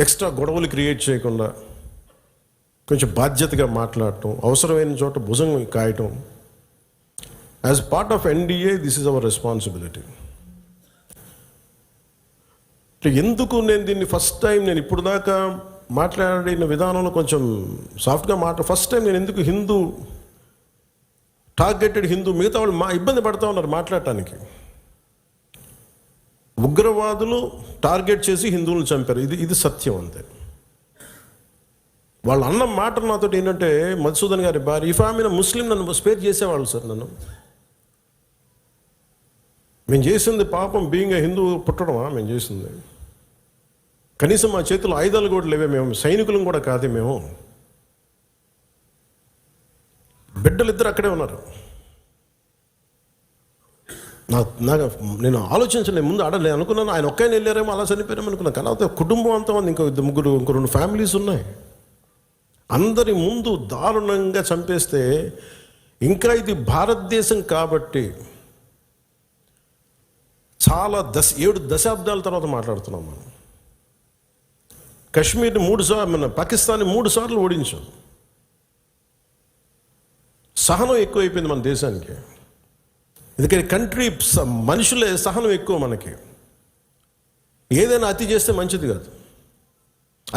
Extra గొడవలు create చేయకుండా కొంచెం బాధ్యతగా మాట్లాడటం, అవసరమైన చోట భుజం కాయటం. As part of NDA this is our responsibility. ఎందుకు నేను దీన్ని ఫస్ట్ టైం నేను ఇప్పుడు దాకా మాట్లాడిన విధానంలో కొంచెం సాఫ్ట్గా ఫస్ట్ టైం నేను ఎందుకు హిందూ టార్గెటెడ్ హిందూ, మిగతా వాళ్ళు ఇబ్బంది పడుతూ ఉన్నారు మాట్లాడటానికి. ఉగ్రవాదులు టార్గెట్ చేసి హిందువులను చంపారు, ఇది సత్యం అంతే. వాళ్ళు అన్న మాట నాతో ఏంటంటే, మధుసూదన్ గారి భార్య ఇఫ్ ఆమె ముస్లిం నన్ను స్పేర్ చేసేవాళ్ళు సార్. మేము చేసింది పాపం బీయింగ్ హిందూ పుట్టడమా మేము చేసింది? కనీసం మా చేతుల్లో ఆయుధాలు కూడా లేవే, మేము సైనికులం కూడా కాదే, మేము బిడ్డలు ఇద్దరు అక్కడే ఉన్నారు. నేను ఆలోచించలేదు ముందు నేను అనుకున్నాను ఆయన ఒక్కైనా వెళ్ళారేమో అలా చనిపోయారేమో అనుకున్నాను. కానీ కుటుంబం అంతా ఉంది, ఇంకో ముగ్గురు 2 ఫ్యామిలీస్ ఉన్నాయి. అందరి ముందు దారుణంగా చంపేస్తే ఇంకా ఇది భారతదేశం కాబట్టి చాలా 7 దశాబ్దాల తర్వాత మాట్లాడుతున్నాం మనం. కశ్మీర్ని 3 సార్లు, మన పాకిస్తాన్ని 3 సార్లు ఓడించాం. సహనం ఎక్కువైపోయింది మన దేశానికి. ఎందుకని కంట్రీ మనుషులే సహనం ఎక్కువ మనకి. ఏదైనా అతి చేస్తే మంచిది కాదు,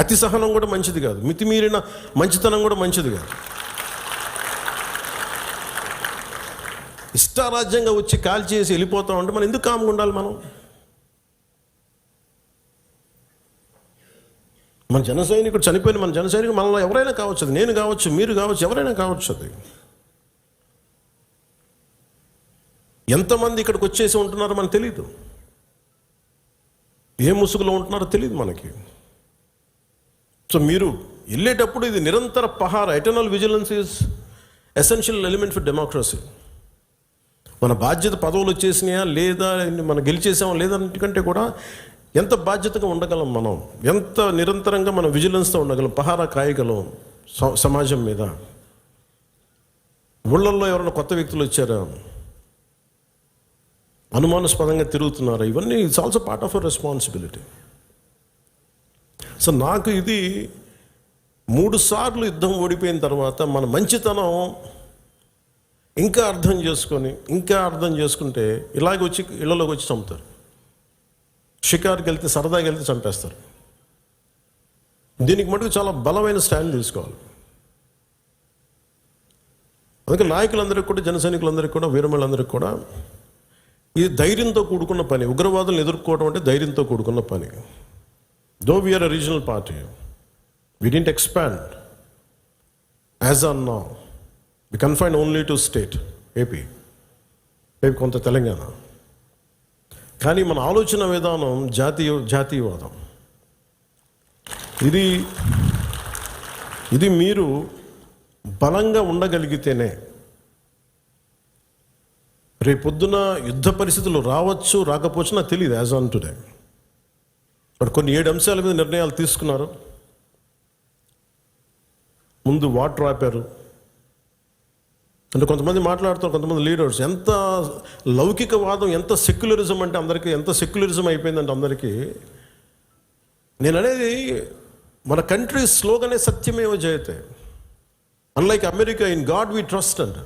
అతి సహనం కూడా మంచిది కాదు, మితిమీరిన మంచితనం కూడా మంచిది కాదు. ఇష్టారాజ్యంగా వచ్చి కాల్ చేసి వెళ్ళిపోతాం అంటే మనం ఎందుకు కామ్గా ఉండాలి? మన జన సైనికుడు చనిపోయిన మన జన సైనికుడు మనలో ఎవరైనా కావచ్చు, అది నేను కావచ్చు, మీరు కావచ్చు, ఎవరైనా కావచ్చు. అది ఎంతమంది ఇక్కడికి వచ్చేసి ఉంటున్నారో మనకు తెలియదు, ఏ ముసుగులో ఉంటున్నారో తెలియదు మనకి. సో మీరు వెళ్ళేటప్పుడు ఇది నిరంతర పహార, eternal vigilance is essential element for democracy. మన బాధ్యత పదవులు వచ్చేసినాయా లేదా, మనం గెలిచేసామా లేదా కంటే కూడా ఎంత బాధ్యతగా ఉండగలం మనం, ఎంత నిరంతరంగా మనం విజిలెన్స్తో ఉండగలం, పహారా కాయగలం సమాజం మీద. ఊళ్ళల్లో ఎవరైనా కొత్త వ్యక్తులు వచ్చారా, అనుమానాస్పదంగా తిరుగుతున్నారా, ఇవన్నీ it's also part of our responsibility. So నాకు ఇది 3 సార్లు యుద్ధం ఓడిపోయిన తర్వాత మన మంచితనం ఇంకా అర్థం చేసుకుంటే ఇలాగ వచ్చి ఇళ్లలోకి వచ్చి చంపుతారు. షికార్కి వెళ్తే, సరదాకి వెళ్తే చంపేస్తారు. దీనికి మటుకు చాలా బలమైన స్టాండ్ తీసుకోవాలి. అందుకే నాయకులందరికీ కూడా, జన సైనికులందరికీ కూడా, వీరమలందరికీ కూడా ఇది ధైర్యంతో కూడుకున్న పని. ఉగ్రవాదులను ఎదుర్కోవడం అంటే ధైర్యంతో కూడుకున్న పని. Though we are a regional party, we didn't expand as on now. We confined only to state, AP, కొంత తెలంగాణ. కానీ మన ఆలోచన విధానం జాతీయవాదం. ఇది మీరు బలంగా ఉండగలిగితేనే రేపొద్దున యుద్ధ పరిస్థితులు రావచ్చు, రాకపోవచ్చు నాకు తెలియదు యాజ్ ఆన్ టుడే. బట్ కొన్ని 7 అంశాల మీద నిర్ణయాలు తీసుకున్నారు. ముందు వాటర్ ఆపారు అంటే కొంతమంది మాట్లాడుతారు, కొంతమంది లీడర్స్ ఎంత లౌకికవాదం, ఎంత సెక్యులరిజం అంటే అందరికీ, ఎంత సెక్యులరిజం అయిపోయిందంటే అందరికీ. నేను అనేది మన కంట్రీ స్లోగనే సత్యమేవ జయతే. Unlike America, in God we trust అంట.